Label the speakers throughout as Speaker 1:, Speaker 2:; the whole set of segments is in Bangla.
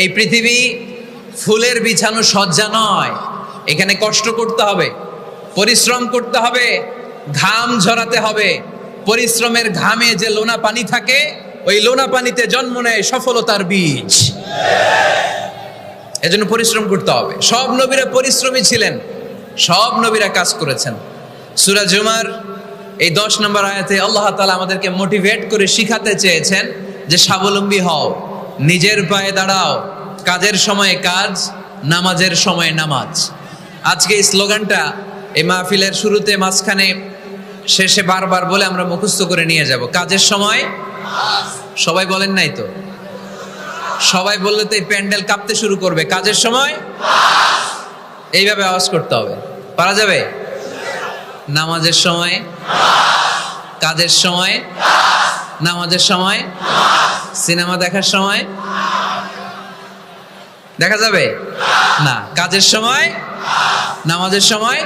Speaker 1: এই পৃথিবী ফুলের বিছানো সজ্জা নয়। এখানে কষ্ট করতে হবে, পরিশ্রম করতে হবে, ঘাম ঝরাতে হবে। পরিশ্রমের ঘামে যে লোনা পানি থাকে, ওই লোনা পানিতে জন্ম নেয় সফলতার বীজ। এজন্য পরিশ্রম করতে হবে। সব নবীরা পরিশ্রমী ছিলেন, সব নবীরা কাজ করেছেন। সূরা জুমার এই 10 নম্বর আয়াতে আল্লাহ তাআলা আমাদেরকে মোটিভেট করে শিখাতে চেয়েছেন যে স্বাবলম্বী হও, নিজের পায়ে দাঁড়াও, কাজের সময়ে কাজ, নামাজের সময়ে নামাজ। আজকে এই স্লোগানটা এই মাহফিলের শুরুতে, মাঝখানে, শেষে বারবার বলে আমরা মুখস্থ করে নিয়ে যাব। কাজের সময় সবাই বলেন নাই তো? সবাই বললে তো এই প্যান্ডেল কাঁপতে শুরু করবে। কাজের সময় এইভাবে আওয়াজ করতে হবে, পারা যাবে? নামাজের সময়, কাজের সময়, নামাজের সময়, সিনেমা দেখার সময় দেখা যাবে না। কাজের সময়, নামাজের সময়,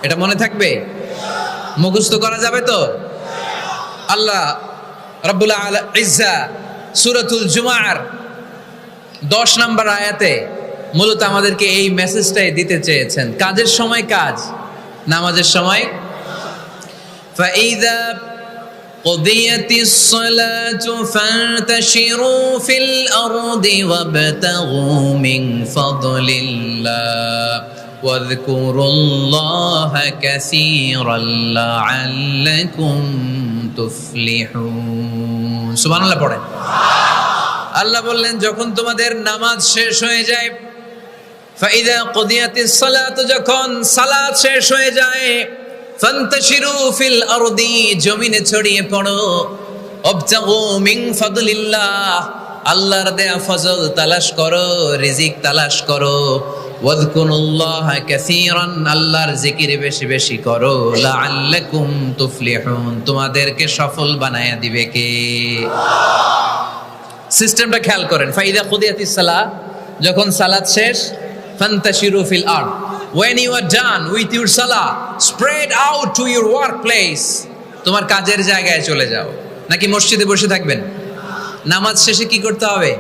Speaker 1: এটা মনে থাকবে, মুখস্থ করা যাবে তো? আল্লাহ রাব্বুল ইজ্জা সূরাতুল জুমার 10 নম্বর আয়াতে মূলত আমাদেরকে এই মেসেজটাই দিতে চেয়েছেন। কাজের সময় কাজ, নামাজের সময়। ফাইযা قضيت الصلاة فانتشروا في الأرض وابتغوا من فضل الله واذكروا الله كثيرا لعلكم تفلحون। সুবহানাল্লাহ পড়েন। আল্লাহ বললেন যখন তোমাদের নামাজ শেষ হয়ে যায়, ফাইযা কুদিয়াতিস সালাত, যখন সালাত শেষ হয়ে যায়, ফান্তাশিরু ফিল আরদি, জমিনে ছড়িয়ে পড়ো, ওয়াবতাগু মিন ফাদলিল্লাহ, আল্লাহর দেয়া ফজল তালাশ করো, রিজিক তালাশ করো, ওয়াযকুরুল্লাহা কাসীরান, আল্লাহর জিকির বেশি বেশি করো, লাআল্লাকুম তুফলিহুন, তোমাদেরকে সফল বানায়া দিবে কে? সিস্টেমটা খেয়াল করেন। ফাইদা কুদিয়াতিস সালাহ, যখন সালাত শেষ, ফান্তাশিরু ফিল আরদ, when you are done with your salah, spread out to your workplace, তোমার কাজের জায়গায় চলে যাও। নাকি মসজিদে বসে থাকবেন? নামাজ শেষে কি করতে হবে?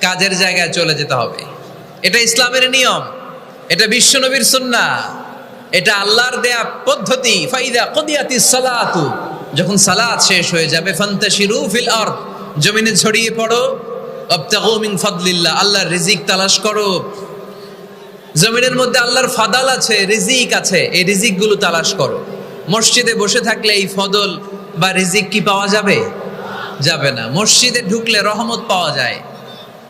Speaker 1: কাজের জায়গায় চলে যেতে হবে। এটা ইসলামের নিয়ম, এটা বিশ্বনবীর সুন্নাহ, এটা আল্লাহর দেয়া পদ্ধতি। ফাইদা কুদিয়াতিস সালাতু, যখন সালাত শেষ হয়ে যাবে, ফান্তাশিরু ফিল আরদ, জমিনে ছড়িয়ে পড়ো, ওয়াবতাগু মিন ফাদলিল্লাহ, আল্লাহর রিজিক তালাশ করো। জমিনের মধ্যে আল্লাহর ফাদাল আছে, রিজিক আছে, এই রিজিক গুলো তালাশ করো। মসজিদে বসে থাকলে এই ফদল বা রিজিক কি পাওয়া যাবে? যাবে না। মসজিদে ঢুকলে রহমত পাওয়া যায়।